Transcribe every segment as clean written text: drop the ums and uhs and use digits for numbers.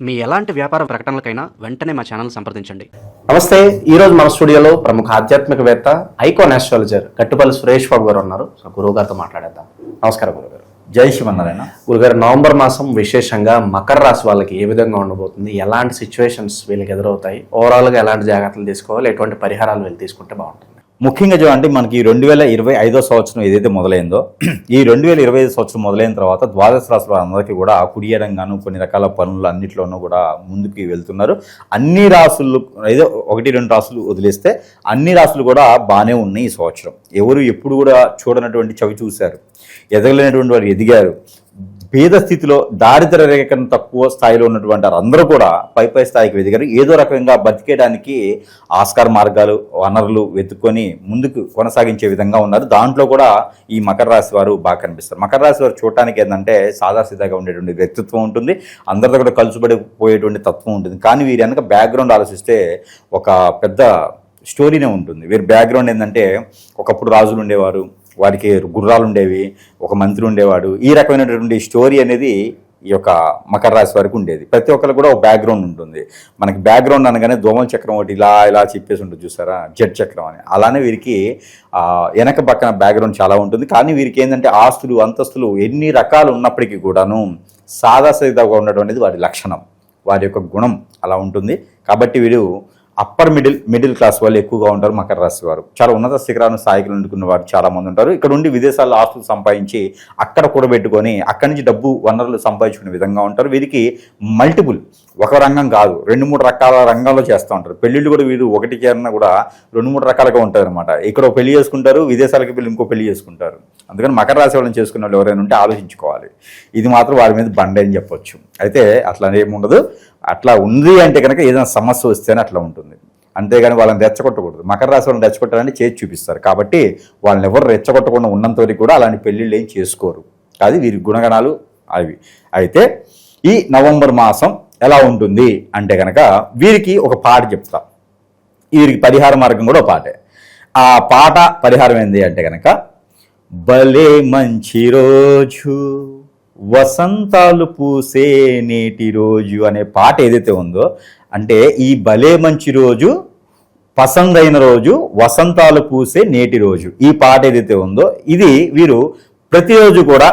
మీ ఎలాంటి వ్యాపార ప్రకటనలకైనా వెంటనే మా ఛానల్ సంప్రదించండి. నమస్తే. ఈరోజు మన స్టూడియోలో ప్రముఖ ఆధ్యాత్మికవేత్త ఐకాన్ ఆస్ట్రాలజర్ గట్టుపల్లి సురేష్ బాబు గారు ఉన్నారు. సో గురువు గారితో మాట్లాడేద్దాం. నమస్కారం గురుగారు. జై శ్రీమన్నారాయణ. గురుగారు, నవంబర్ మాసం విశేషంగా మకర రాశి వాళ్ళకి ఏ విధంగా ఉండబోతుంది, ఎలాంటి సిచ్యువేషన్స్ వీళ్ళకి ఎదురవుతాయి, ఓవరాల్గా ఎలాంటి జాగ్రత్తలు తీసుకోవాలి, ఎటువంటి పరిహారాలు వీళ్ళు తీసుకుంటే బాగుంటుంది? ముఖ్యంగా చూడండి, మనకి 2025 సంవత్సరం ఏదైతే మొదలైందో, ఈ 2025 సంవత్సరం మొదలైన తర్వాత ద్వాదశ రాశుల అందరికీ కూడా కుడియడంగాను కొన్ని రకాల పనులు అన్నింటిలోనూ కూడా ముందుకు వెళ్తున్నారు. అన్ని రాసులు ఏదో 1-2 రాసులు వదిలేస్తే అన్ని రాసులు కూడా బాగానే ఉన్నాయి. ఈ సంవత్సరం ఎవరు ఎప్పుడు కూడా చూడనటువంటి చవి చూశారు, ఎదగలేనటువంటి వారు ఎదిగారు. పేద స్థితిలో దారిద్ర రేఖ తక్కువ స్థాయిలో ఉన్నటువంటి వారందరూ కూడా పై స్థాయికి ఎదిగారు. ఏదో రకంగా బతికేయడానికి ఆస్కార మార్గాలు, వనరులు వెతుక్కొని ముందుకు కొనసాగించే విధంగా ఉన్నారు. దాంట్లో కూడా ఈ మకర రాశి వారు బాగా కనిపిస్తారు. మకర రాశి వారు చూడటానికి ఏంటంటే సాదాసీదాగా ఉండేటువంటి వ్యక్తిత్వం ఉంటుంది, అందరితో కూడా కలిసిపడిపోయేటువంటి తత్వం ఉంటుంది. కానీ వీరి వెనక బ్యాక్గ్రౌండ్ ఆలోచిస్తే ఒక పెద్ద స్టోరీనే ఉంటుంది. వీరి బ్యాక్గ్రౌండ్ ఏంటంటే, ఒకప్పుడు రాజులు ఉండేవారు, వారికి గుర్రాలు ఉండేవి, ఒక మంత్రి ఉండేవాడు. ఈ రకమైనటువంటి స్టోరీ అనేది ఈ యొక్క మకర రాశి వారికి ఉండేది. ప్రతి ఒక్కరికి కూడా ఒక బ్యాక్గ్రౌండ్ ఉంటుంది. మనకి బ్యాక్గ్రౌండ్ అనగానే దోమల చక్రం ఒకటి ఇలా చెప్పేసి ఉంటుంది చూసారా, జెడ్ చక్రం అని. అలానే వీరికి వెనక పక్కన బ్యాక్గ్రౌండ్ చాలా ఉంటుంది. కానీ వీరికి ఏంటంటే ఆస్తులు, అంతస్తులు ఎన్ని రకాలు ఉన్నప్పటికీ కూడాను సాదాసీదాగా ఉండడం అనేది వారి లక్షణం, వారి యొక్క గుణం అలా ఉంటుంది. కాబట్టి వీరు అప్పర్ మిడిల్ క్లాస్ వాళ్ళు ఎక్కువగా ఉంటారు. మకర రాశి వారు చాలా ఉన్నత శిఖరాలను స్థాయికి అందుకున్న వారు చాలా మంది ఉంటారు. ఇక్కడ ఉండి విదేశాల్లో ఆస్తులు సంపాదించి అక్కడ కూడబెట్టుకొని అక్కడి నుంచి డబ్బు వనరులు సంపాదించుకునే విధంగా ఉంటారు. వీరికి మల్టిపుల్, ఒక రంగం కాదు 2-3 రకాల రంగాల్లో చేస్తూ ఉంటారు. పెళ్ళిళ్ళు కూడా వీరు ఒకటి చేరినా కూడా 2-3 రకాలుగా ఉంటారు అనమాట. ఇక్కడ పెళ్లి చేసుకుంటారు, విదేశాలకు వెళ్ళి ఇంకో పెళ్లి చేసుకుంటారు. అందుకని మకర రాశి వాళ్ళని చేసుకున్న వాళ్ళు ఎవరైనా ఉంటే ఆలోచించుకోవాలి. ఇది మాత్రం వారి మీద బండే అని చెప్పొచ్చు. అయితే అట్లా ఏముండదు. అట్లా ఉంది అంటే కనుక ఏదైనా సమస్య వస్తేనే అట్లా ఉంటుంది. అంతేగాని వాళ్ళని రెచ్చగొట్టకూడదు. మకర రాశి వాళ్ళని రెచ్చగొట్టాలని చేసి చూపిస్తారు. కాబట్టి వాళ్ళని ఎవరు రెచ్చగొట్టకుండా ఉన్నంత వరకు కూడా అలాంటి పెళ్ళిళ్ళు ఏం చేసుకోరు. అది వీరి గుణగణాలు అవి. అయితే ఈ నవంబర్ మాసం ఎలా ఉంటుంది అంటే కనుక వీరికి ఒక పాట చెప్తా. వీరికి పరిహార మార్గం కూడా ఒక పాటే. ఆ పాట పరిహారం ఏంది అంటే కనుక, భలే మంచి రోజు వసంతాలు పూసే నేటి రోజు అనే పాట ఏదైతే ఉందో, అంటే ఈ భలే మంచి రోజు, పసందైన రోజు, వసంతాలు పూసే నేటి రోజు, ఈ పాట ఏదైతే ఉందో ఇది వీరు ప్రతిరోజు కూడా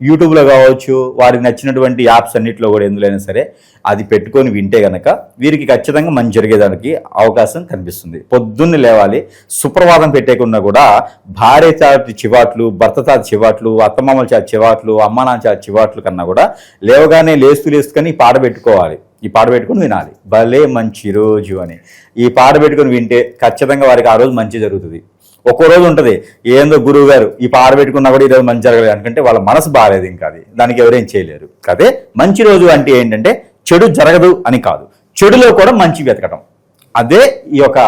యూట్యూబ్లో కావచ్చు, వారికి నచ్చినటువంటి యాప్స్ అన్నింటిలో కూడా ఎందులోనైనా సరే అది పెట్టుకొని వింటే కనుక వీరికి ఖచ్చితంగా మంచి జరిగేదానికి అవకాశం కనిపిస్తుంది. పొద్దున్నే లేవాలి, సుప్రభాతం పెట్టేకున్నా కూడా భార్య చాటి చివాట్లు, భర్త చాటి చివాట్లు, అత్తమామల చాటి చివాట్లు, అమ్మానాన్న చాటి చివాట్లు కన్నా కూడా లేవగానే లేస్తూ కానీ ఈ పాట పెట్టుకోవాలి. ఈ పాట పెట్టుకుని వినాలి, భలే మంచి రోజు అని. ఈ పాట పెట్టుకుని వింటే ఖచ్చితంగా వారికి ఆ రోజు మంచి జరుగుతుంది. ఒక్కో రోజు ఉంటుంది ఏందో గురువు గారు ఈ పాట పెట్టుకున్నా కూడా ఈరోజు మంచి జరగలేదు అనుకుంటే వాళ్ళ మనసు బాగాలేదు, ఇంకా అది దానికి ఎవరేం చేయలేరు. అదే మంచి రోజు అంటే ఏంటంటే చెడు జరగదు అని కాదు, చెడులో కూడా మంచి వెతకటం, అదే ఈ యొక్క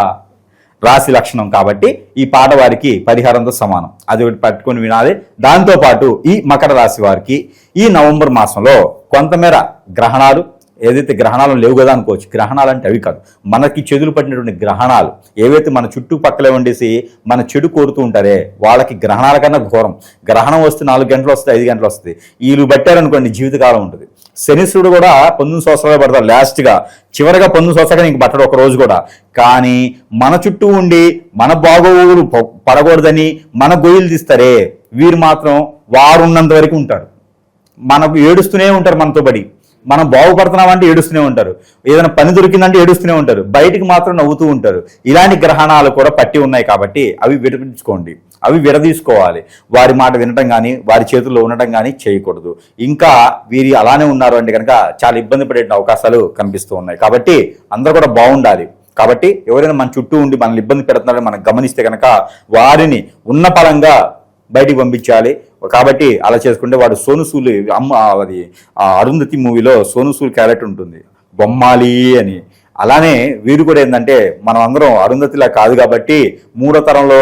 రాశి లక్షణం. కాబట్టి ఈ పాట వారికి పరిహారంతో సమానం. అది ఒకటి పట్టుకొని వినాలి. దాంతోపాటు ఈ మకర రాశి వారికి ఈ నవంబర్ మాసంలో కొంతమేర గ్రహణాలు, ఏదైతే గ్రహణాలు లేవు కదా అనుకోవచ్చు, గ్రహణాలు అంటే అవి కాదు, మనకి చెడులు పట్టినటువంటి గ్రహణాలు ఏవైతే మన చుట్టుపక్కలే ఉండేసి మన చెడు కోరుతూ ఉంటారే వాళ్ళకి గ్రహణాల కన్నా ఘోరం. గ్రహణం వస్తే 4 గంటలు వస్తుంది, 5 గంటలు వస్తుంది. వీళ్ళు పట్టారనుకోండి జీవితకాలం ఉంటుంది. శనిశ్వరుడు కూడా 19 సంవత్సరాలు పడతారు లాస్ట్గా, చివరిగా 19 సంవత్సరాలు ఇంక పట్టడు ఒక రోజు కూడా. కానీ మన చుట్టూ ఉండి మన బాగోగులు పడకూడదని మన గొయ్యలు తీస్తారే వీరు మాత్రం వారు ఉన్నంత వరకు ఉంటారు. మనకు ఏడుస్తూనే ఉంటారు, మనతో పడి మనం బాగుపడుతున్నామంటే ఏడుస్తూనే ఉంటారు, ఏదైనా పని దొరికిందంటే ఏడుస్తూనే ఉంటారు, బయటికి మాత్రం నవ్వుతూ ఉంటారు. ఇలాంటి గ్రహణాలు కూడా పట్టి ఉన్నాయి. కాబట్టి అవి విడదీసుకోండి, అవి విడదీసుకోవాలి. వారి మాట వినటం కానీ వారి చేతుల్లో ఉండటం కానీ చేయకూడదు. ఇంకా వీరి అలానే ఉన్నారు అంటే కనుక చాలా ఇబ్బంది పడే అవకాశాలు కనిపిస్తూ ఉన్నాయి. కాబట్టి అందరూ కూడా బాగుండాలి. కాబట్టి ఎవరైనా మన చుట్టూ ఉండి మనల్ని ఇబ్బంది పెడుతున్నారని మనం గమనిస్తే కనుక వారిని ఉన్న పరంగా బయటికి పంపించాలి. కాబట్టి అలా చేసుకుంటే వాడు సోనుసూలు అది అరుంధతి మూవీలో సోనుసూల్ క్యారెక్టర్ ఉంటుంది, బొమ్మాలి అని. అలానే వీరు కూడా ఏంటంటే మనం అందరం అరుంధతిలా కాదు కాబట్టి 3వ తరంలో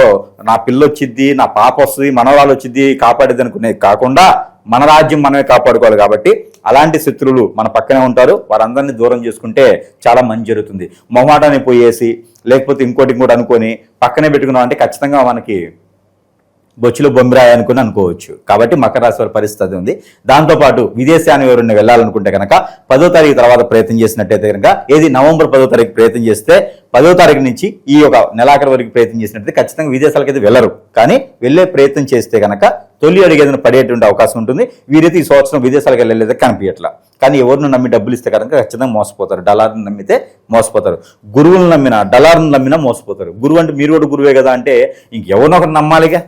నా పిల్ల వచ్చిద్ది, నా పాప వస్తుంది, మనవరాలు వచ్చిద్ది కాపాడేది అనుకునేది కాకుండా మన రాజ్యం మనమే కాపాడుకోవాలి. కాబట్టి అలాంటి శత్రువులు మన పక్కనే ఉంటారు, వారందరినీ దూరం చేసుకుంటే చాలా మంచి జరుగుతుంది. మొహమాటాన్ని పోయేసి లేకపోతే ఇంకోటి అనుకొని పక్కనే పెట్టుకున్నాం అంటే ఖచ్చితంగా మనకి బొచ్చులో బొమ్మిరాయి అనుకుని అనుకోవచ్చు. కాబట్టి మకర రాశి వారి పరిస్థితి ఉంది. దాంతోపాటు విదేశాన్ని ఎవరైనా వెళ్ళాలనుకుంటే కనుక 10వ తారీఖు తర్వాత ప్రయత్నం చేసినట్టయితే కనుక నవంబర్ 10వ తారీఖు ప్రయత్నం చేస్తే 10వ తారీఖు నుంచి ఈ యొక్క నెలాఖరు వరకు ప్రయత్నం చేసినట్టయితే ఖచ్చితంగా విదేశాలకైతే వెళ్ళరు. కానీ వెళ్ళే ప్రయత్నం చేస్తే కనుక తొలి అడుగు ఏదైనా పడేటువంటి అవకాశం ఉంటుంది. వీరైతే ఈ సంవత్సరం విదేశాలకు వెళ్ళలేదే కనిపించట్లా. కానీ ఎవరిని నమ్మి డబ్బులు ఇస్తే కనుక ఖచ్చితంగా మోసపోతారు. డలార్ని నమ్మితే మోసపోతారు. గురువులను నమ్మినా డలార్ని నమ్మినా మోసపోతారు. గురువు అంటే మీరు కూడా గురువే కదా అంటే ఇంకెవరినొకరు నమ్మాలిగా.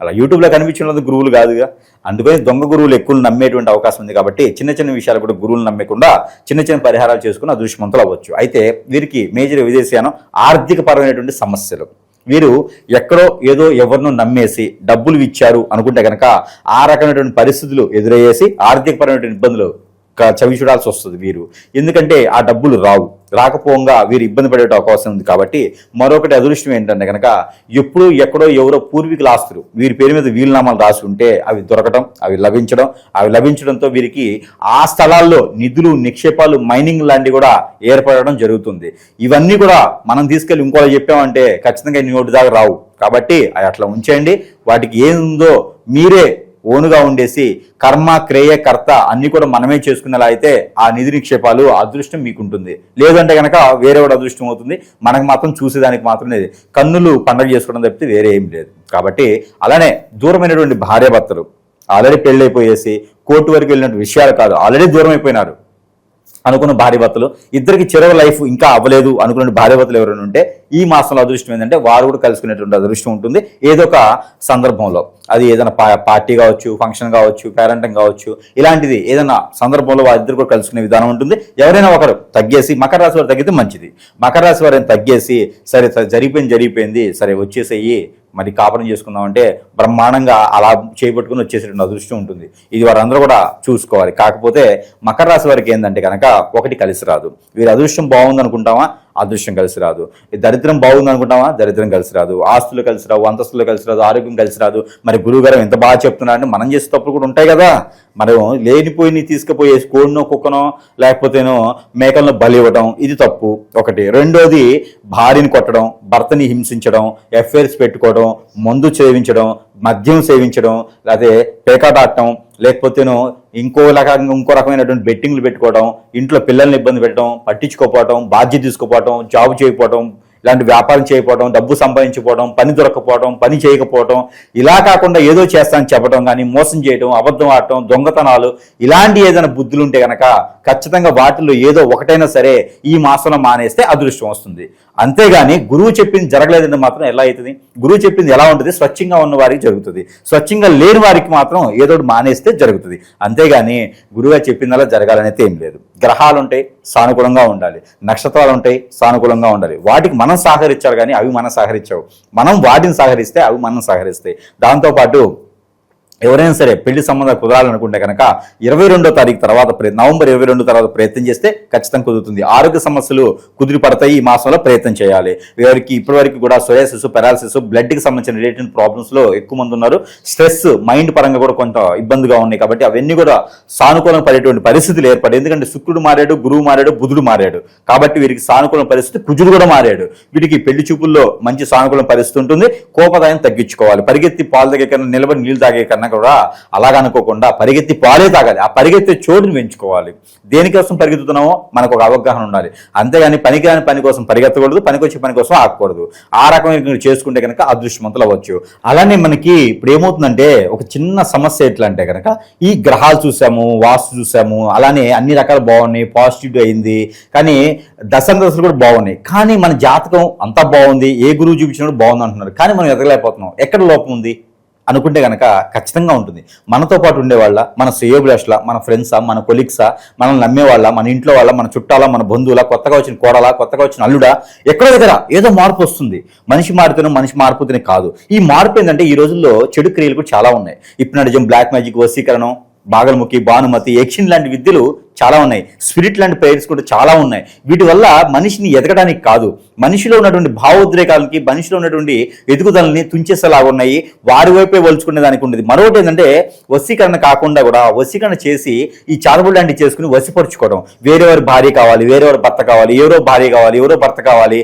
అలా యూట్యూబ్లో కనిపించినది గురువులు కాదుగా. అందుకని దొంగ గురువులు ఎక్కువ నమ్మేటువంటి అవకాశం ఉంది. కాబట్టి చిన్న చిన్న విషయాలు కూడా గురువులు నమ్మకుండా చిన్న చిన్న పరిహారాలు చేసుకుని అదృష్టవంతులు అవ్వచ్చు. అయితే వీరికి మేజర్ విదేశీయానం ఆర్థిక పరమైనటువంటి సమస్యలు. వీరు ఎక్కడో ఏదో ఎవరినో నమ్మేసి డబ్బులు ఇచ్చారు అనుకుంటే కనుక ఆ రకమైనటువంటి పరిస్థితులు ఎదురయ్యేసి ఆర్థిక పరమైనటువంటి ఇబ్బందులు చవి చూడాల్సి వస్తుంది వీరు. ఎందుకంటే ఆ డబ్బులు రాకపోగా వీరు ఇబ్బంది పడే అవకాశం ఉంది. కాబట్టి మరొకటి అదృష్టం ఏంటంటే కనుక ఎప్పుడు ఎక్కడో ఎవరో పూర్వీకుల ఆస్తులు వీరి పేరు మీద వీలునామాలు రాసి ఉంటే అవి దొరకటం, అవి లభించడంతో వీరికి ఆ స్థలాల్లో నిధులు, నిక్షేపాలు, మైనింగ్ లాంటివి కూడా ఏర్పడడం జరుగుతుంది. ఇవన్నీ కూడా మనం తీసుకెళ్ళి ఇంకోలా చెప్పామంటే ఖచ్చితంగా నోటి దాకా రావు. కాబట్టి అవి అట్లా ఉంచేయండి. వాటికి ఏముందో మీరే ఓనుగా ఉండేసి కర్మ, క్రియ, కర్త అన్ని కూడా మనమే చేసుకునేలా అయితే ఆ నిధి నిక్షేపాలు అదృష్టం మీకుంటుంది. లేదంటే కనుక వేరే వాడు అదృష్టం అవుతుంది. మనకు మాత్రం చూసేదానికి మాత్రమే కన్నులు పండగ చేసుకోవడం తప్పితే వేరే ఏం లేదు. కాబట్టి అలానే దూరమైనటువంటి భార్యాభర్తలు ఆల్రెడీ పెళ్ళైపోయేసి కోర్టు వరకు వెళ్ళినటువంటి విషయాలు కాదు, ఆల్రెడీ దూరం అయిపోయినారు అనుకున్న భార్యాభర్తలు, ఇద్దరికి చివరి లైఫ్ ఇంకా అవ్వలేదు అనుకున్న భార్యాభర్తలు ఎవరైనా ఉంటే ఈ మాసంలో అదృష్టం ఏంటంటే వారు కూడా కలుసుకునేటువంటి అదృష్టం ఉంటుంది. ఏదో ఒక సందర్భంలో, అది ఏదైనా పార్టీ కావచ్చు, ఫంక్షన్ కావచ్చు, పేరెంటింగ్ కావచ్చు, ఇలాంటిది ఏదైనా సందర్భంలో వారిద్దరు కూడా కలుసుకునే విధానం ఉంటుంది. ఎవరైనా ఒకరు తగ్గేసి, మకర రాశి వారు తగ్గితే మంచిది. మకర రాశి వారిని తగ్గేసి సరే జరిగిపోయింది సరే వచ్చేసేయి మరి కాపురం చేసుకుందాం అంటే బ్రహ్మాండంగా అలా చేపట్టుకుని వచ్చేసేటువంటి అదృష్టం ఉంటుంది. ఇది వారందరూ కూడా చూసుకోవాలి. కాకపోతే మకర రాశి వారికి ఏంటంటే కనుక ఒకటి కలిసి రాదు. వీరి అదృష్టం బాగుంది అనుకుంటామా, అదృష్టం కలిసి రాదు. దరిద్రం బాగుంది అనుకుంటామా, దరిద్రం కలిసి రాదు. ఆస్తులు కలిసి రావు, అంతస్తులు కలిసి రాదు, ఆరోగ్యం కలిసి రాదు. మరి గురువుగారు ఎంత బాగా చెప్తున్నారంటే మనం చేసే తప్పులు కూడా ఉంటాయి కదా. మనం లేనిపోయి తీసుకుపోయే కోడినో, కుక్కనో, లేకపోతేనో మేకలను బలి ఇవ్వడం, ఇది తప్పు ఒకటి. రెండోది భార్యని కొట్టడం, భర్తని హింసించడం, ఎఫ్ఐఆర్స్ పెట్టుకోవడం, మందు సేవించడం, మద్యం సేవించడం, లేకపోతే పేకాట ఆడటం, లేకపోతేనో ఇంకో రకమైనటువంటి బెట్టింగ్లు పెట్టుకోవడం, ఇంట్లో పిల్లల్ని ఇబ్బంది పెట్టడం, పట్టించుకోపోవడం, బాధ్యత తీసుకోపోవడం, జాబ్ చేయకపోవడం, ఇలాంటి వ్యాపారం చేయకపోవడం, డబ్బు సంపాదించుకోవడం, పని దొరకపోవడం, పని చేయకపోవడం, ఇలా కాకుండా ఏదో చేస్తానని చెప్పడం కానీ మోసం చేయడం, అబద్ధం ఆడటం, దొంగతనాలు, ఇలాంటి ఏదైనా బుద్ధులు ఉంటే కనుక ఖచ్చితంగా వాటిల్లో ఏదో ఒకటైనా సరే ఈ మాసంలో మానేస్తే అదృష్టం వస్తుంది. అంతేగాని గురువు చెప్పింది జరగలేదంటే మాత్రం ఎలా అవుతుంది? గురువు చెప్పింది ఎలా ఉంటుంది? స్వచ్ఛంగా ఉన్న వారికి జరుగుతుంది, స్వచ్ఛంగా లేని వారికి మాత్రం ఏదో మానేస్తే జరుగుతుంది. అంతేగాని గురువుగా చెప్పిందలా జరగాలనేది ఏం లేదు. గ్రహాలు ఉంటాయి, సానుకూలంగా ఉండాలి. నక్షత్రాలు ఉంటాయి, సానుకూలంగా ఉండాలి. వాటికి మనం సహకరించాలి కానీ అవి మనం సహకరించవు. మనం వాటిని సహకరిస్తే అవి మనం సహకరిస్తాయి. దాంతోపాటు ఎవరైనా సరే పెళ్లి సంబంధాలు కుదరాలనుకుంటే కనుక 22వ తారీఖు తర్వాత నవంబర్ 22 తర్వాత ప్రయత్నం చేస్తే ఖచ్చితంగా కుదురుతుంది. ఆరోగ్య సమస్యలు కుదిరి పడతాయి. ఈ మాసంలో ప్రయత్నం చేయాలి. ఎవరికి ఇప్పటివరకు కూడా సోయాసిస్, పెరాలసిస్, బ్లడ్కి సంబంధించిన రిలేటెడ్ ప్రాబ్లమ్స్లో ఎక్కువ మంది ఉన్నారు. స్ట్రెస్, మైండ్ పరంగా కూడా కొంత ఇబ్బందిగా ఉన్నాయి. కాబట్టి అవన్నీ కూడా సానుకూలం పడేటువంటి పరిస్థితులు ఏర్పడాయి. ఎందుకంటే శుక్రుడు మారాడు, గురువు మారాడు, బుధుడు మారాడు. కాబట్టి వీరికి సానుకూలం పరిస్థితి, కుజుడు కూడా మారాడు. వీటికి పెళ్లి చూపుల్లో మంచి సానుకూలం పరిస్థితి ఉంటుంది. కోపదాయం తగ్గించుకోవాలి. పరిగెత్తి పాలు తాగే కన్నా నిలబడి నీళ్ళు తాగే కన్నా కూడా అలాగా అనుకోకుండా పరిగెత్తి పాలే తాగాలి. ఆ పరిగెత్తే చోటుని పెంచుకోవాలి. దేనికోసం పరిగెత్తుతున్నామో మనకు ఒక అవగాహన ఉండాలి. అంతేగాని పనికిరాని పని కోసం పరిగెత్తకూడదు, పనికొచ్చే పని కోసం ఆగకూడదు. ఆ రకమైన చేసుకుంటే కనుక అదృష్టవంతులు అవ్వచ్చు. అలానే మనకి ఇప్పుడు ఏమవుతుందంటే ఒక చిన్న సమస్య ఎట్లా అంటే కనుక ఈ గ్రహాలు చూసాము, వాస్తు చూసాము, అలానే అన్ని రకాలు బాగున్నాయి, పాజిటివ్ అయింది. కానీ దశలు కూడా బాగున్నాయి. కానీ మన జాతకం అంతా బాగుంది, ఏ గురువు చూపించినప్పుడు బాగుంది అంటున్నారు. కానీ మనం ఎదగలేకపోతున్నాం. ఎక్కడ లోపం ఉంది అనుకుంటే కనుక ఖచ్చితంగా ఉంటుంది. మనతో పాటు ఉండేవాళ్ళ, మన శ్రేయోభిలాషుల, మన ఫ్రెండ్సా, మన కొలీగ్సా, మనల్ని నమ్మేవాళ్ళ, మన ఇంట్లో వాళ్ళ, మన చుట్టాల, మన బంధువుల, కొత్తగా వచ్చిన కోడల, కొత్తగా వచ్చిన అల్లుడా, ఎక్కడో దగ్గర ఏదో మార్పు వస్తుంది. మనిషి మారితేనో మనిషి మారిపోతేనే కాదు. ఈ మార్పు ఏంటంటే ఈ రోజుల్లో చెడు క్రియలు కూడా చాలా ఉన్నాయి. హిప్నటిజం, బ్లాక్ మ్యాజిక్, వశీకరణం, బాగలముఖి, భానుమతి, యక్షిన్ లాంటి విద్యలు చాలా ఉన్నాయి, స్పిరిట్ లాంటి ప్రేయర్స్ కూడా చాలా ఉన్నాయి. వీటి వల్ల మనిషిని ఎదగడానికి కాదు, మనిషిలో ఉన్నటువంటి భావోద్రేకాలకి, మనిషిలో ఉన్నటువంటి ఎదుగుదలని తుంచేసేలాగా ఉన్నాయి, వారి వైపే వలుచుకునే దానికి ఉండేది. మరొకటి ఏంటంటే వశీకరణ కాకుండా కూడా వశీకరణ చేసి ఈ చాదబుడు లాంటివి చేసుకుని వశపరుచుకోవడం. వేరేవారి భార్య కావాలి, వేరేవారి భర్త కావాలి, ఎవరో భార్య కావాలి, ఎవరో భర్త కావాలి,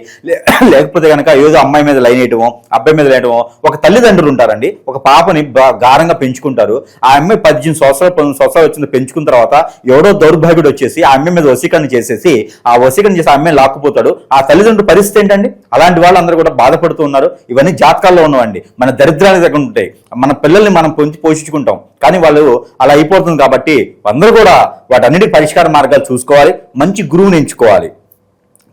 లేకపోతే కనుక ఏదో అమ్మాయి మీద లైన్ వేయటమో, అబ్బాయి మీద లేయటమో. ఒక తల్లిదండ్రులు ఉంటారండి, ఒక పాపని గారంగా పెంచుకుంటారు. ఆ అమ్మాయి 18 సంవత్సరాలు 19 సంవత్సరాలు వచ్చింది పెంచుకున్న తర్వాత ఎవడో దౌర్భాగ్యుడు వచ్చేసి ఆ అమ్మాయి మీద వశీకరణ చేసేసి ఆ వశీకరణ చేసి ఆ అమ్మాయి లాక్కుపోతాడు. ఆ తల్లిదండ్రుల పరిస్థితి ఏంటండి? అలాంటి వాళ్ళందరూ కూడా బాధపడుతూ ఉన్నారు. ఇవన్నీ జాతకాల్లో ఉన్నవండి, మన దరిద్రానికి దగ్గర ఉంటాయి. మన పిల్లల్ని మనం పోషించుకుంటాం, కానీ వాళ్ళు అలా అయిపోతుంది. కాబట్టి అందరూ కూడా వాటన్నిటి పరిష్కార మార్గాలు చూసుకోవాలి, మంచి గురువుని ఎంచుకోవాలి.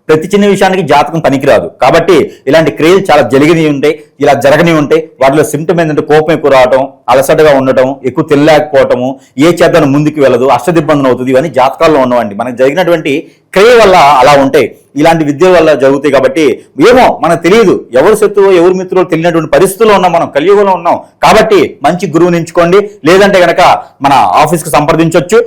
ప్రతి చిన్న విషయానికి జాతకం పనికిరాదు. కాబట్టి ఇలాంటి క్రియలు చాలా జరిగినవి ఉంటాయి, ఇలా జరగని ఉంటాయి. వాటిలో సిమ్టమ్ ఏంటంటే కోపం ఎక్కువ రావటం, అలసటగా ఉండటం, ఎక్కువ తినలేకపోవటము, ఏ చేతను ముందుకు వెళ్ళదు, అష్టదిబ్బందన అవుతుంది. ఇవన్నీ జాతకాల్లో ఉన్నవండి. మనకు జరిగినటువంటి క్రియ వల్ల అలా ఉంటాయి, ఇలాంటి విద్య వల్ల జరుగుతాయి. కాబట్టి ఏమో మనకు తెలియదు, ఎవరు శత్రువు ఎవరు మిత్రులు తెలియనటువంటి పరిస్థితుల్లో ఉన్నాం, మనం కలియుగంలో ఉన్నాం. కాబట్టి మంచి గురువుని ఎంచుకోండి. లేదంటే కనుక మన ఆఫీస్కి సంప్రదించవచ్చు,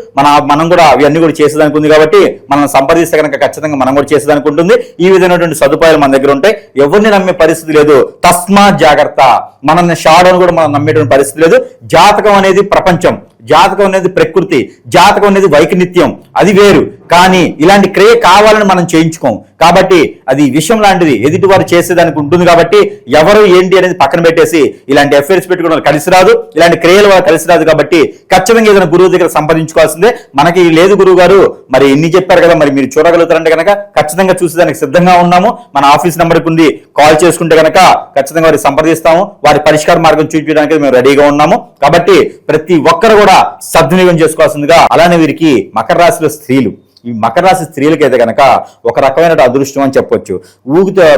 మనం కూడా అవన్నీ కూడా చేసేదానికి ఉంది. కాబట్టి మనం సంప్రదిస్తే కనుక ఖచ్చితంగా మనం కూడా చేసేదానికి ఉంటుంది. ఈ విధమైనటువంటి సదుపాయాలు మన దగ్గర ఉంటాయి. ఎవరిని నమ్మే పరిస్థితి లేదు, తస్మా జాగ్రత్త. మనల్ని షాడోని కూడా మనం నమ్మేటువంటి పరిస్థితి లేదు. జాతకం అనేది ప్రపంచం, జాతకం అనేది ప్రకృతి, జాతకం అనేది వైకనిత్యం, అది వేరు. కానీ ఇలాంటి క్రియ కావాలని మనం చేయించుకోం. కాబట్టి అది విషయం లాంటిది, ఎదుటి వారు చేసేదానికి ఉంటుంది. కాబట్టి ఎవరు ఏంటి అనేది పక్కన పెట్టేసి ఇలాంటి అఫైర్స్ పెట్టుకోవడం కలిసి రాదు, ఇలాంటి క్రియల వల్ల కలిసి రాదు. కాబట్టి ఖచ్చితంగా ఏదైనా గురువు దగ్గర సంపాదించుకోవాల్సిందే. మనకి లేదు గురువు గారు మరి ఇన్ని చెప్పారు కదా, మరి మీరు చూడగలుగుతారంటే కనుక ఖచ్చితంగా చూసేదానికి సిద్ధంగా ఉన్నాము. మన ఆఫీస్ నెంబర్కి ఉంది, కాల్ చేసుకుంటే కనుక ఖచ్చితంగా వారికి సంప్రదిస్తాము, వారి పరిష్కార మార్గం చూపించడానికి మేము రెడీగా ఉన్నాము. కాబట్టి ప్రతి ఒక్కరు కూడా సద్వినియోగం చేసుకోవాల్సిందిగా. అలానే వీరికి మకర రాశిలో స్త్రీలు, ఈ మకర రాశి స్త్రీలకైతే కనుక ఒక రకమైన అదృష్టం అని చెప్పొచ్చు.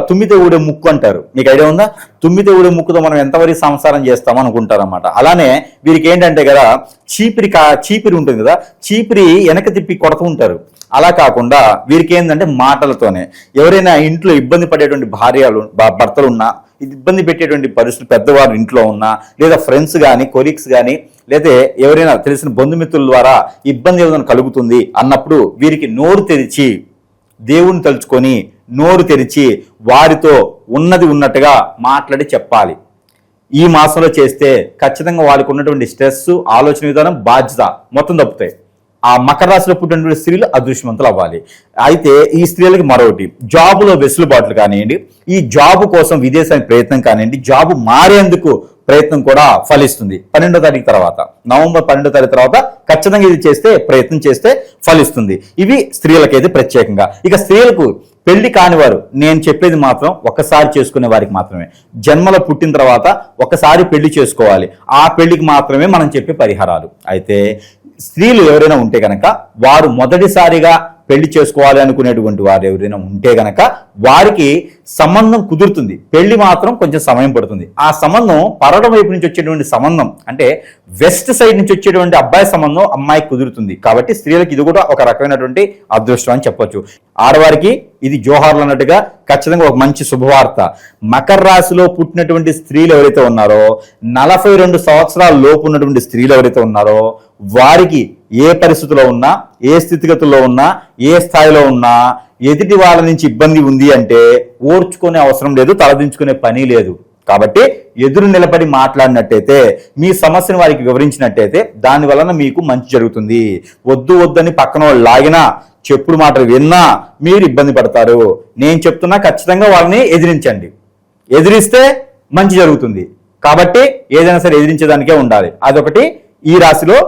తుమ్మితే ఊడే ముక్కు అంటారు, మీకు ఐడియా ఉందా? తుమ్మితే ఊడే ముక్కుతో మనం ఎంతవరకు సంసారం చేస్తాం అనుకుంటారన్నమాట. అలానే వీరికి ఏంటంటే కదా చీపిరి ఉంటుంది కదా, చీపిరి వెనక తిప్పి కొడుతూ ఉంటారు. అలా కాకుండా వీరికి ఏంటంటే మాటలతోనే ఎవరైనా ఇంట్లో ఇబ్బంది పడేటువంటి భర్తలు ఉన్నా, ఇబ్బంది పెట్టేటువంటి పరిస్థితులు పెద్దవారు ఇంట్లో ఉన్నా, లేదా ఫ్రెండ్స్ కానీ కొలీగ్స్ కానీ, లేదా ఎవరైనా తెలిసిన బంధుమిత్రుల ద్వారా ఇబ్బంది ఏదైనా కలుగుతుంది అన్నప్పుడు వీరికి నోరు తెరిచి, దేవుని తలుచుకొని నోరు తెరిచి వారితో ఉన్నది ఉన్నట్టుగా మాట్లాడి చెప్పాలి. ఈ మాసంలో చేస్తే ఖచ్చితంగా వాళ్ళకు ఉన్నటువంటి స్ట్రెస్, ఆలోచన విధానం, బాధ్యత మొత్తం తప్పుతాయి. ఆ మకర రాశిలో పుట్టినటువంటి స్త్రీలు అదృష్టవంతులు అవ్వాలి. అయితే ఈ స్త్రీలకి మరొకటి, జాబులో వెసులుబాట్లు కానివ్వండి, ఈ జాబు కోసం విదేశానికి ప్రయత్నం కానివ్వండి, జాబు మారేందుకు ప్రయత్నం కూడా ఫలిస్తుంది. 12వ తారీఖు తర్వాత, నవంబర్ 12వ తారీఖు తర్వాత ఖచ్చితంగా ఇది చేస్తే, ప్రయత్నం చేస్తే ఫలిస్తుంది. ఇవి స్త్రీలకైతే ప్రత్యేకంగా. ఇక స్త్రీలకు పెళ్లి కానివారు, నేను చెప్పేది మాత్రం ఒక్కసారి చేసుకునే వారికి మాత్రమే. జన్మలో పుట్టిన తర్వాత ఒక్కసారి పెళ్లి చేసుకోవాలి, ఆ పెళ్లికి మాత్రమే మనం చెప్పే పరిహారాలు. అయితే స్త్రీలు ఎవరైనా ఉంటే కనుక వారు మొదటిసారిగా పెళ్లి చేసుకోవాలి అనుకునేటువంటి వారు ఎవరైనా ఉంటే గనక వారికి సంబంధం కుదురుతుంది. పెళ్లి మాత్రం కొంచెం సమయం పడుతుంది. ఆ సంబంధం పరడం వైపు నుంచి వచ్చేటువంటి సంబంధం, అంటే వెస్ట్ సైడ్ నుంచి వచ్చేటువంటి అబ్బాయి సంబంధం అమ్మాయికి కుదురుతుంది. కాబట్టి స్త్రీలకు ఇది కూడా ఒక రకమైనటువంటి అదృష్టం అని చెప్పొచ్చు. ఆడవారికి ఇది జోహార్లు అన్నట్టుగా ఖచ్చితంగా ఒక మంచి శుభవార్త. మకర రాశిలో పుట్టినటువంటి స్త్రీలు ఎవరైతే ఉన్నారో, 42 సంవత్సరాల లోపు ఉన్నటువంటి స్త్రీలు ఎవరైతే ఉన్నారో వారికి ఏ పరిస్థితిలో ఉన్నా, ఏ స్థితిగతుల్లో ఉన్నా, ఏ స్థాయిలో ఉన్నా ఎదుటి వాళ్ళ నుంచి ఇబ్బంది ఉంది అంటే ఓర్చుకునే అవసరం లేదు, తలదించుకునే పని లేదు. కాబట్టి ఎదురు నిలబడి మాట్లాడినట్టయితే, మీ సమస్యను వారికి వివరించినట్టయితే దాని వలన మీకు మంచి జరుగుతుంది. వద్దు వద్దని పక్కన వాళ్ళు లాగినా, చెప్పుడు మాటలు విన్నా మీరు ఇబ్బంది పడతారు. నేను చెప్తున్నా ఖచ్చితంగా వాళ్ళని ఎదిరించండి, ఎదిరిస్తే మంచి జరుగుతుంది. కాబట్టి ఏదైనా సరే ఎదిరించేదానికే ఉండాలి. అదొకటి ఈ రాశిలో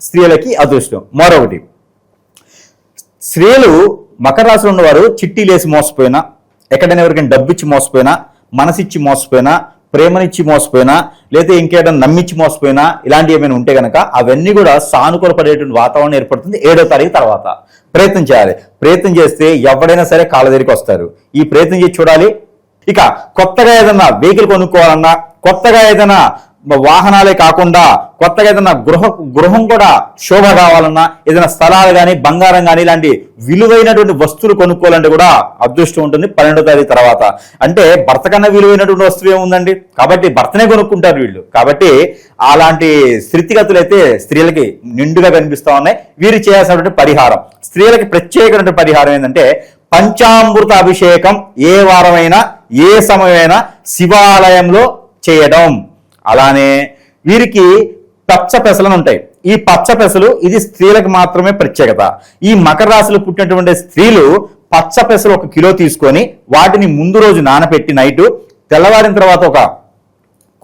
స్త్రీలకి అదృష్టం. మరొకటి, స్త్రీలు మకర రాశిలో ఉన్నవారు చిట్టీలేసి మోసపోయినా, ఎక్కడైనా ఎవరికైనా డబ్బు ఇచ్చి మోసపోయినా, మనసిచ్చి మోసపోయినా, ప్రేమనిచ్చి మోసపోయినా, లేదా ఇంకేదైనా నమ్మించి మోసపోయినా, ఇలాంటివి ఏమైనా ఉంటే కనుక అవన్నీ కూడా సానుకూల పడేటువంటి వాతావరణం ఏర్పడుతుంది 7వ తారీఖు తర్వాత. ప్రయత్నం చేయాలి. ప్రయత్నం చేస్తే ఎవరైనా సరే కాళ్ళ దగ్గరికి వస్తారు. ఈ ప్రయత్నం చేసి చూడాలి. ఇక కొత్తగా ఏదైనా వెహికల్ కొనుక్కోవాలన్నా, కొత్తగా ఏదైనా వాహనాలే కాకుండా కొత్తగా ఏదైనా గృహం కూడా శోభ కావాలన్నా, ఏదైనా స్థలాలు కానీ బంగారం కానీ ఇలాంటి విలువైనటువంటి వస్తువులు కొనుక్కోవాలంటే కూడా అదృష్టం ఉంటుంది 12వ తారీఖు తర్వాత. అంటే భర్త కన్నా విలువైనటువంటి వస్తువు ఏముందండి, కాబట్టి భర్తనే కొనుక్కుంటారు వీళ్ళు. కాబట్టి అలాంటి స్థితిగతులు అయితే స్త్రీలకి నిండుగా కనిపిస్తా ఉన్నాయి. వీరు చేయాల్సినటువంటి పరిహారం, స్త్రీలకి ప్రత్యేకమైన పరిహారం ఏంటంటే పంచామృత అభిషేకం ఏ వారమైనా ఏ సమయమైనా శివాలయంలో చేయడం. అలానే వీరికి పచ్చ పెసలను ఉంటాయి. ఈ పచ్చ పెసలు ఇది స్త్రీలకు మాత్రమే ప్రత్యేకత. ఈ మకర రాశిలో పుట్టినటువంటి స్త్రీలు పచ్చ పెసలు 1 కిలో తీసుకొని వాటిని ముందు రోజు నానబెట్టి నైటు, తెల్లవారిన తర్వాత ఒక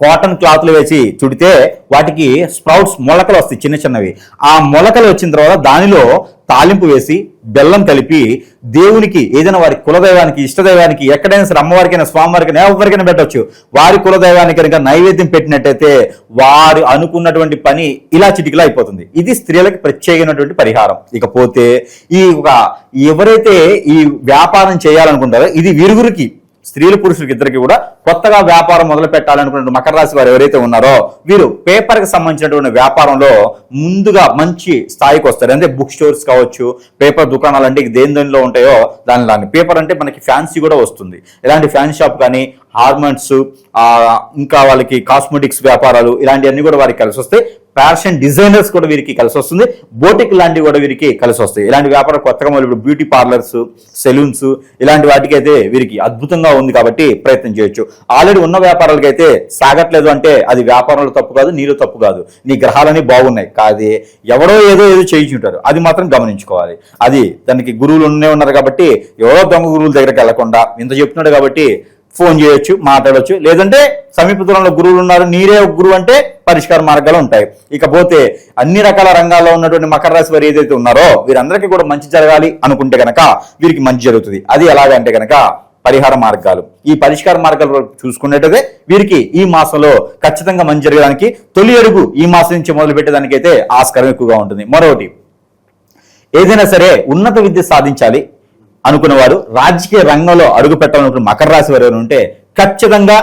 కాటన్ క్లాత్లు వేసి చుడితే వాటికి స్ప్రౌట్స్ మొలకలు వస్తాయి, చిన్న చిన్నవి. ఆ మొలకలు వచ్చిన తర్వాత దానిలో తాలింపు వేసి బెల్లం కలిపి దేవునికి, ఏదైనా వారి కులదైవానికి, ఇష్టదైవానికి, ఎక్కడైనా సరే అమ్మవారికైనా స్వామివారికైనా ఎవరికైనా పెట్టవచ్చు. వారి కులదైవానికి కనుక నైవేద్యం పెట్టినట్టయితే వారు అనుకున్నటువంటి పని ఇలా చిటికలా అయిపోతుంది. ఇది స్త్రీలకు ప్రత్యేకమైనటువంటి పరిహారం. ఇకపోతే ఎవరైతే ఈ వ్యాపారం చేయాలనుకుంటారో ఇది వీరుగురికి, స్త్రీలు పురుషులకి ఇద్దరికి కూడా కొత్తగా వ్యాపారం మొదలు పెట్టాలనుకున్న మకర రాశి వారు ఎవరైతే ఉన్నారో వీరు పేపర్కి సంబంధించినటువంటి వ్యాపారంలో ముందుగా మంచి స్థాయికి వస్తారు. అంటే బుక్ స్టోర్స్ కావచ్చు, పేపర్ దుకాణాలు అంటే దేనిలో ఉంటాయో దాని పేపర్ అంటే మనకి ఫ్యాన్సీ కూడా వస్తుంది. ఇలాంటి ఫ్యాన్సీ షాప్ కానీ, హార్మెంట్స్, ఇంకా వాళ్ళకి కాస్మెటిక్స్ వ్యాపారాలు ఇలాంటివన్నీ కూడా వారికి కలిసి వస్తాయి. ఫ్యాషన్ డిజైనర్స్ కూడా వీరికి కలిసి వస్తుంది. బోటిక్ లాంటివి కూడా వీరికి కలిసి వస్తాయి. ఇలాంటి వ్యాపారం కొత్తగా మొదలు బ్యూటీ పార్లర్స్, సెలూన్స్ ఇలాంటి వాటికి అయితే వీరికి అద్భుతంగా ఉంది కాబట్టి ప్రయత్నం చేయొచ్చు. ఆల్రెడీ ఉన్న వ్యాపారాలకైతే సాగట్లేదు అంటే అది వ్యాపారంలో తప్పు కాదు, నీలో తప్పు కాదు, నీ గ్రహాలన్నీ బాగున్నాయి కాదే, ఎవరో ఏదో చేయించుంటారు. అది మాత్రం గమనించుకోవాలి. అది దానికి గురువులు ఉన్నారు కాబట్టి ఎవరో దొంగ గురువుల దగ్గరికి వెళ్లకుండా ఇంత చెప్తున్నాడు కాబట్టి ఫోన్ చేయొచ్చు, మాట్లాడవచ్చు. లేదంటే సమీప దూరంలో గురువులు ఉన్నారు, నీరే ఒక గురువు అంటే పరిష్కార మార్గాలు ఉంటాయి. ఇకపోతే అన్ని రకాల రంగాల్లో ఉన్నటువంటి మకర రాశి వారు ఏదైతే ఉన్నారో వీరందరికీ కూడా మంచి జరగాలి అనుకుంటే కనుక వీరికి మంచి జరుగుతుంది. అది ఎలాగంటే కనుక పరిహార మార్గాలు, ఈ పరిష్కార మార్గాలు చూసుకున్నట్టయితే వీరికి ఈ మాసంలో ఖచ్చితంగా మంచి జరగడానికి తొలి అడుగు ఈ మాసం నుంచి మొదలు పెట్టేదానికైతే ఆస్కారం ఎక్కువగా ఉంటుంది. మరొకటి, ఏదైనా సరే ఉన్నత విద్య సాధించాలి అనుకున్నవారు, రాజకీయ రంగంలో అడుగు పెట్టాలనుకున్న మకర రాశి వారు ఉంటే ఖచ్చితంగా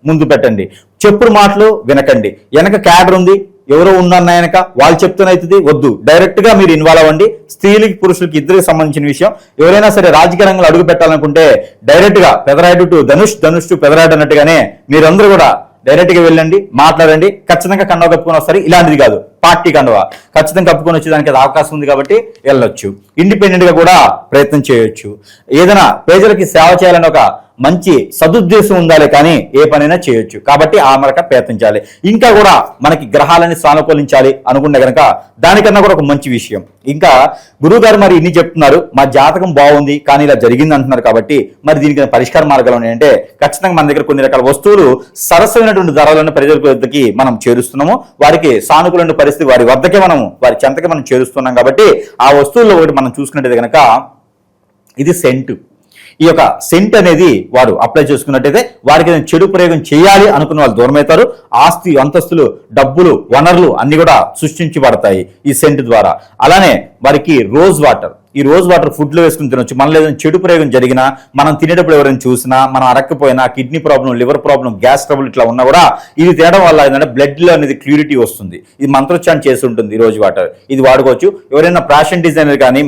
ముందు పెట్టండి. చెప్పుడు మాటలు వినకండి. వెనక క్యాడర్ ఉంది, ఎవరో ఉన్నారన్న వెనక వాళ్ళు చెప్తూనైతుంది, వద్దు. డైరెక్ట్ గా మీరు ఇన్వాల్వ్ అవ్వండి. స్త్రీలకి పురుషులకి ఇద్దరికి సంబంధించిన విషయం. ఎవరైనా సరే రాజకీయ రంగంలో అడుగు పెట్టాలనుకుంటే డైరెక్ట్ గా పెదరాయుడు టు ధనుష్ టు పెదరాయుడు అన్నట్టుగానే మీరందరూ కూడా డైరెక్ట్ గా వెళ్ళండి, మాట్లాడండి. ఖచ్చితంగా కండవ కప్పుకొని వస్తారు. ఇలాంటిది కాదు, పార్టీ కండవ ఖచ్చితంగా కప్పుకొని వచ్చేదానికి అవకాశం ఉంది కాబట్టి వెళ్ళొచ్చు. ఇండిపెండెంట్ గా కూడా ప్రయత్నం చేయొచ్చు. ఏదైనా ప్రజలకి సేవ చేయాలని ఒక మంచి సదుద్దేశం ఉండాలి, కానీ ఏ పనైనా చేయొచ్చు. కాబట్టి ఆ మరక ప్రయత్నించాలి. ఇంకా కూడా మనకి గ్రహాలని సానుకూలించాలి అనుకుంటే కనుక దానికన్నా కూడా ఒక మంచి విషయం. ఇంకా గురువు గారు మరి ఇన్ని చెప్తున్నారు, మా జాతకం బాగుంది కానీ ఇలా జరిగింది అంటున్నారు. కాబట్టి మరి దీనికి పరిష్కార మార్గాలు ఉన్నాయంటే ఖచ్చితంగా మన దగ్గర కొన్ని రకాల వస్తువులు సరసమైనటువంటి ధరలను ప్రజల వద్దకి మనం చేరుస్తున్నాము. వారికి సానుకూలమైన పరిస్థితి వారి వద్దకే వారి చెంతకే మనం చేరుస్తున్నాం. కాబట్టి ఆ వస్తువుల్లో ఒకటి మనం చూసుకున్నట్టయితే కనుక ఇది సెంటు. ఈ యొక్క సెంట్ అనేది వారు అప్లై చేసుకున్నట్టయితే వారికి చెడు ప్రయోగం చేయాలి అనుకున్న వాళ్ళు దూరం అవుతారు. ఆస్తి, అంతస్తులు, డబ్బులు, వనరులు అన్ని కూడా సృష్టించబడతాయి ఈ సెంట్ ద్వారా. అలానే వారికి రోజ్ వాటర్, ఈ రోజ్ వాటర్ ఫుడ్లో వేసుకుని తినొచ్చు. మనలో ఏదైనా చెడు ప్రయోగం జరిగినా, మనం తినేటప్పుడు ఎవరైనా చూసినా, మనం అరక్కపోయినా, kidney problem, liver problem, gas trouble ఇట్లా ఉన్నా కూడా ఇది తినడం వల్ల ఏంటంటే బ్లడ్లో అనేది క్యూరిటీ వస్తుంది. ఇది మంత్రోచ్చారణ చేసి ఉంటుంది ఈ రోజ్ వాటర్. ఇది వాడుకోవచ్చు. ఎవరైనా ఫ్యాషన్ డిజైనర్ కానీ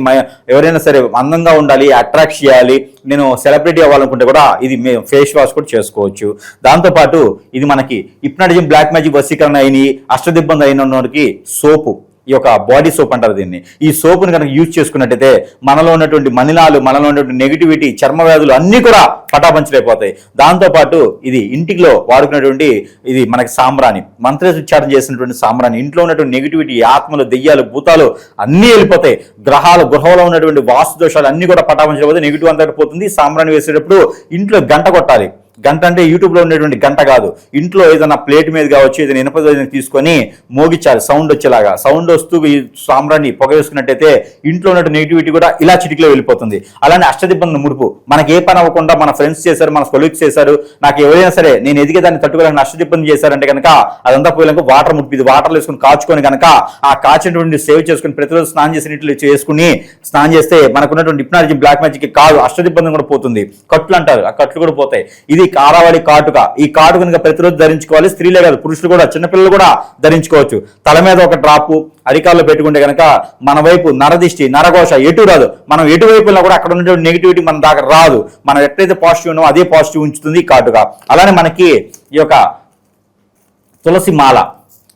ఎవరైనా సరే అందంగా ఉండాలి, అట్రాక్ట్ చేయాలి, నేను సెలబ్రిటీ అవ్వాలనుకుంటే కూడా ఇది ఫేస్ వాష్ కూడా చేసుకోవచ్చు. దాంతోపాటు ఇది మనకి హిప్నాటిజం, బ్లాక్ మ్యాజిక్, వశీకరణ అయిన, అష్టదిబ్బంది అయిన వారికి సోపు, ఈ యొక్క బాడీ సోప్ అంటారు దీన్ని. ఈ సోపుని కనుక యూజ్ చేసుకున్నట్టయితే మనలో ఉన్నటువంటి మలినాలు, మనలో ఉన్నటువంటి నెగిటివిటీ, చర్మ వ్యాధులు అన్ని కూడా పటాపంచలైపోతాయి. దాంతోపాటు ఇది ఇంటిలో వాడుకున్నటువంటి ఇది మనకి సాంబ్రాణి, మంత్రోచ్చారణ చేసినటువంటి సాంబ్రాణి. ఇంట్లో ఉన్నటువంటి నెగిటివిటీ, ఆత్మలు, దెయ్యాలు, భూతాలు అన్నీ వెళ్ళిపోతాయి. గృహంలో ఉన్నటువంటి వాస్తు దోషాలు అన్ని కూడా పటాపంచలైపోతాయి. నెగిటివ్ అంతటి పోతుంది. సాంబ్రాణి వేసేటప్పుడు ఇంట్లో గంట కొట్టాలి. గంట అంటే యూట్యూబ్లో ఉండేటువంటి గంట కాదు, ఇంట్లో ఏదైనా ప్లేట్ మీద కావచ్చు, ఏదైనా ఇనుప తీసుకొని మోగించాలి, సౌండ్ వచ్చేలాగా. సౌండ్ వస్తూ ఈ సాంబ్రాన్ని పొగ వేసుకున్నట్టయితే ఇంట్లో ఉన్నటువంటి నెగిటివిటీ కూడా ఇలా చిటికలో వెళ్ళిపోతుంది. అలానే అష్టదిబ్బంది ముడుపు, మనకి ఏ పని అవ్వకుండా మన ఫ్రెండ్స్ చేశారు, మన కొలీగ్స్ చేశారు, నాకు ఎవరైనా సరే నేను ఎదిగేదాన్ని తట్టుకోలేని అష్టదిబ్బంది చేశారంటే కనుక అదంతా పోయేలాగా వాటర్ ముడిపి, వాటర్లో వేసుకుని కాచుకొని కనుక ఆ కాచినటువంటి సేవ్ చేసుకుని ప్రతిరోజు స్నానం చేసి నీటిలో చేసుకుని స్నానం చేస్తే మనకున్నటువంటి హిప్నాటిజం, బ్లాక్ మ్యాజిక్ కాదు, అష్టదిబ్బంది కూడా పోతుంది. కట్లు అంటారు, ఆ కట్లు కూడా పోతాయి. ఇది ఇది ఆరావళి కాటుక. ఈ కాటుక కనుక ప్రతిరోజు ధరించుకోవాలి. స్త్రీలే కాదు, పురుషులు కూడా, చిన్నపిల్లలు కూడా ధరించుకోవచ్చు. తల మీద ఒక డ్రాపు అరికాల్లో పెట్టుకుంటే కనుక మన వైపు నరదిష్టి, నరఘోష ఎటు రాదు. మనం ఎటువైపు కూడా అక్కడ ఉన్నటువంటి నెగిటివిటీ మన దాకా రాదు. మనం ఎట్లయితే పాజిటివ్ ఉన్నామో అదే పాజిటివ్ ఉంచుతుంది ఈ కాటుక. అలానే మనకి ఈ యొక్క తులసి మాల,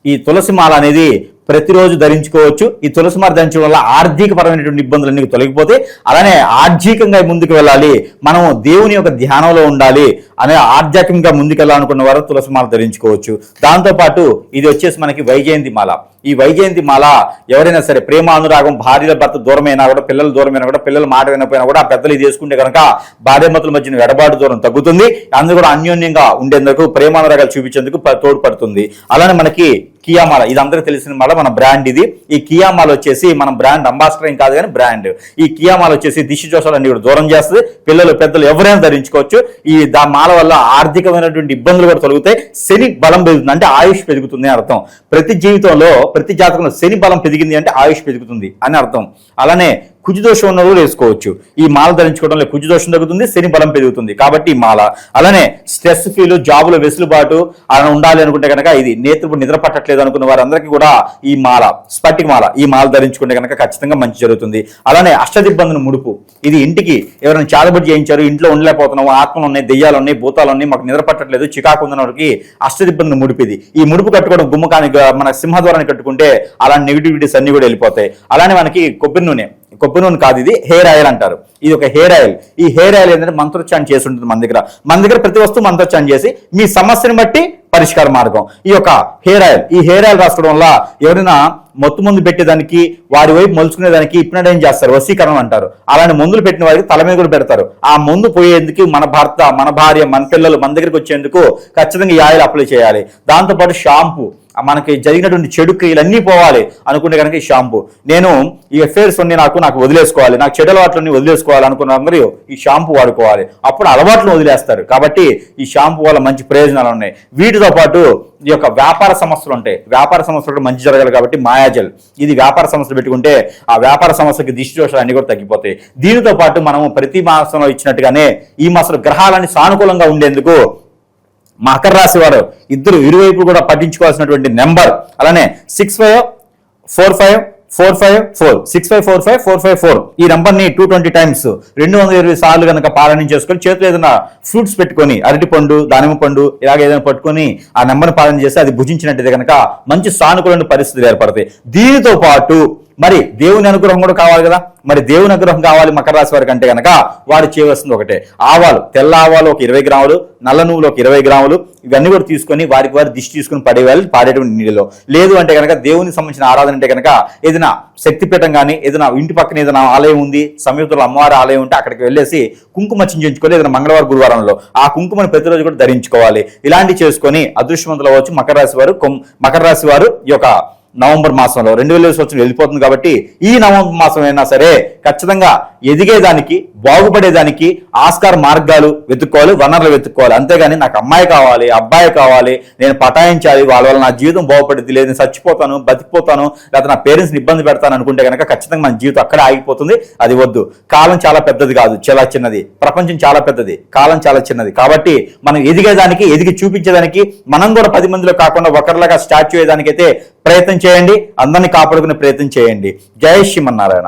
ఈ తులసి మాల అనేది ప్రతిరోజు ధరించుకోవచ్చు. ఈ తులసి మాల ధరించడం వల్ల ఆర్థికపరమైనటువంటి ఇబ్బందులన్నీ తొలగిపోతే, అలానే ఆర్థికంగా ముందుకు వెళ్ళాలి, మనం దేవుని యొక్క ధ్యానంలో ఉండాలి అనే ఆధ్యాత్మికంగా ముందుకెళ్ళాలనుకున్న వారు తులసి మాల ధరించుకోవచ్చు. దాంతోపాటు ఇది వచ్చేసి మనకి వైజయంతి మాల. ఈ వైజయంతి మాల ఎవరైనా సరే ప్రేమ అనురాగం, భార్యల భర్త దూరమైనా కూడా, పిల్లలు దూరమైనా కూడా, పిల్లలు మాట వినకపోయినా కూడా ఆ పెద్దలు ఇది చేసుకుంటే కనుక భార్యాభర్తల మధ్యన ఎడబాటు దూరం తగ్గుతుంది. అందరూ కూడా అన్యోన్యంగా ఉండేందుకు, ప్రేమానురాగాలు చూపించేందుకు తోడ్పడుతుంది. అలానే మనకి కియా మాల, ఇది అందరికీ తెలిసిన మాల, మన బ్రాండ్ ఇది. ఈ కియా మాల వచ్చేసి మనం బ్రాండ్ అంబాసిడర్ ఏం కాదు కానీ బ్రాండ్. ఈ కియా మాల వచ్చేసి దిష్టి దోషాలన్నీ కూడా దూరం చేస్తుంది. పిల్లలు పెద్దలు ఎవరైనా ధరించుకోవచ్చు. ఈ మాల వల్ల ఆర్థికమైనటువంటి ఇబ్బందులు కూడా తొలగుతాయి. శని బలం పెరుగుతుంది అంటే ఆయుష్ పెరుగుతుంది అని అర్థం. ప్రతి జీవితంలో, ప్రతి జాతకంలో శని బలం పెరిగింది అంటే ఆయుష్ పెరుగుతుంది అని అర్థం. అలానే కుజదోషం ఉన్న కూడా వేసుకోవచ్చు. ఈ మాల ధరించుకోవడంలో కుజదోషం తగ్గుతుంది, శని బలం పెరుగుతుంది కాబట్టి ఈ మాల. అలానే స్ట్రెస్ ఫీల్, జాబులో వెసులుబాటు అలా ఉండాలి అనుకుంటే కనుక, ఇది నేత్రపు నిద్ర పట్టట్లేదు అనుకున్న వారందరికీ కూడా ఈ మాల, స్ఫటిక మాల, ఈ మాల ధరించుకుంటే కనుక ఖచ్చితంగా మంచి జరుగుతుంది. అలానే అష్టదిబ్బందుల ముడుపు, ఇది ఇంటికి ఎవరైనా చాదబడి చేయించారు, ఇంట్లో ఉండలేకపోతున్నాము, ఆత్మలు ఉన్నాయి, దెయ్యాలు ఉన్నాయి, భూతాలు ఉన్నాయి, మాకు నిద్ర పట్టట్లేదు, చికాకు ఉందన్న వారికి అష్టదిబ్బందుల ముడుపు ఇది. ఈ ముడుపు కట్టుకోవడం గుమ్మకానికి, మన సింహద్వారాన్ని కట్టుకుంటే అలాంటి నెగిటివిటీస్ అన్ని కూడా వెళ్ళిపోతాయి. అలానే మనకి కొబ్బరి నూనె కాదు, ఇది హెయిర్ ఆయిల్ అంటారు. ఇది ఒక హెయిర్ ఆయిల్. ఈ హెయిర్ ఆయిల్ ఏంటంటే మంత్రోచ్చారణ చేసి ఉంటుంది మన దగ్గర ప్రతి వస్తువు మంత్రోచ్చారణ చేసి మీ సమస్యను బట్టి పరిష్కార మార్గం. ఈ యొక్క హెయిర్ ఆయిల్, ఈ హెయిర్ ఆయిల్ రాసుకోవడం వల్ల ఎవరైనా మొత్తం మందు పెట్టేదానికి, వారి వైపు మలుచుకునేదానికి ఇప్పినట్టు ఏం చేస్తారు, వశీకరణం అంటారు. అలాంటి మందులు పెట్టిన వారికి తల మీద కూడా పెడతారు. ఆ మందు పోయేందుకు మన భర్త, మన భార్య, మన పిల్లలు మన దగ్గరికి వచ్చేందుకు ఖచ్చితంగా ఈ ఆయిల్ అప్లై చేయాలి. దాంతోపాటు షాంపూ, మనకి జరిగినటువంటి చెడు క్రియలన్నీ పోవాలి అనుకుంటే కనుక ఈ షాంపూ. నేను ఈ అఫేర్స్ అన్ని నాకు వదిలేసుకోవాలి, నాకు చెడు అలవాట్లన్నీ వదిలేసుకోవాలి అనుకున్న అందరూ ఈ షాంపూ వాడుకోవాలి. అప్పుడు అలవాట్లను వదిలేస్తారు. కాబట్టి ఈ షాంపూ వల్ల మంచి ప్రయోజనాలు ఉన్నాయి. వీటితో పాటు ఈ యొక్క వ్యాపార సమస్యలు ఉంటాయి. వ్యాపార సమస్యలు మంచి జరగాలి కాబట్టి మాయాజల్, ఇది వ్యాపార సమస్యలు పెట్టుకుంటే ఆ వ్యాపార సమస్యకి దిష్టి దోషాలు అన్ని కూడా తగ్గిపోతాయి. దీనితో పాటు మనము ప్రతి మాసంలో ఇచ్చినట్టుగానే ఈ మాసంలో గ్రహాలన్నీ సానుకూలంగా ఉండేందుకు మకర రాశి వారు ఇరువైపు కూడా పట్టించుకోవాల్సినటువంటి నెంబర్, అలానే 65454544 65454544 ఈ నెంబర్ని 220 టైమ్స్ 220 సార్లు కనుక పాలన చేసుకొని, చేతిలో ఏదైనా ఫ్రూట్స్ పెట్టుకొని, అరటిపండు, దానిమ్మ పండు ఇలాగ ఏదైనా పట్టుకొని ఆ నెంబర్ని పాలన చేస్తే అది భుజించినట్టయితే కనుక మంచి సానుకూలమైన పరిస్థితులు ఏర్పడతాయి. దీనితో పాటు మరి దేవుని అనుగ్రహం కూడా కావాలి కదా. మరి దేవుని అనుగ్రహం కావాలి మకర రాశి వారికి అంటే కనుక వారు చేయవలసింది ఒకటే, ఆవాలు, తెల్ల ఆవాలు ఒక 20 గ్రాములు, నల్ల నువ్వులు ఒక 20 గ్రాములు, ఇవన్నీ కూడా తీసుకొని వారికి వారు దిష్టి తీసుకుని పాడేటువంటి నీళ్ళలో. లేదు అంటే కనుక దేవునికి సంబంధించిన ఆరాధన అంటే కనుక ఏదైనా శక్తిపీఠం కానీ, ఏదైనా ఇంటి పక్కన ఏదైనా ఆలయం ఉంది, సమీపంలో అమ్మవారి ఆలయం ఉంటే అక్కడికి వెళ్ళేసి కుంకుమ చించుకోవాలి. ఏదైనా మంగళవారం, గురువారంలో ఆ కుంకుమను ప్రతిరోజు కూడా ధరించుకోవాలి. ఇలాంటివి చేసుకొని అదృష్టవంతులు అవ్వచ్చు మకర రాశి వారు. ఈ యొక్క నవంబర్ మాసంలో 2020 సంవత్సరం వెళ్ళిపోతుంది కాబట్టి ఈ నవంబర్ మాసం అయినా సరే ఖచ్చితంగా ఎదిగేదానికి, బాగుపడేదానికి ఆస్కార మార్గాలు వెతుక్కోవాలి, వనరులు వెతుక్కోవాలి. అంతేగాని నాకు అమ్మాయి కావాలి, అబ్బాయి కావాలి, నేను పటాయించాలి, వాళ్ళ వల్ల నా జీవితం బాగుపడుతుంది, లేదు నేను చచ్చిపోతాను, బతికిపోతాను, లేకపోతే నా పేరెంట్స్ని ఇబ్బంది పెడతాను అనుకుంటే కనుక ఖచ్చితంగా మన జీవితం అక్కడే ఆగిపోతుంది. అది వద్దు. కాలం చాలా పెద్దది కాదు, చాలా చిన్నది. ప్రపంచం చాలా పెద్దది, కాలం చాలా చిన్నది. కాబట్టి మనం ఎదిగేదానికి, ఎదిగి చూపించేదానికి, మనం కూడా 10 మందిలో కాకుండా ఒకరిలాగా స్టార్ట్ చేయడానికైతే ప్రయత్నం చేయండి. అందరినీ కాపాడుకునే ప్రయత్నం చేయండి. జై శ్రీమన్నారాయణ.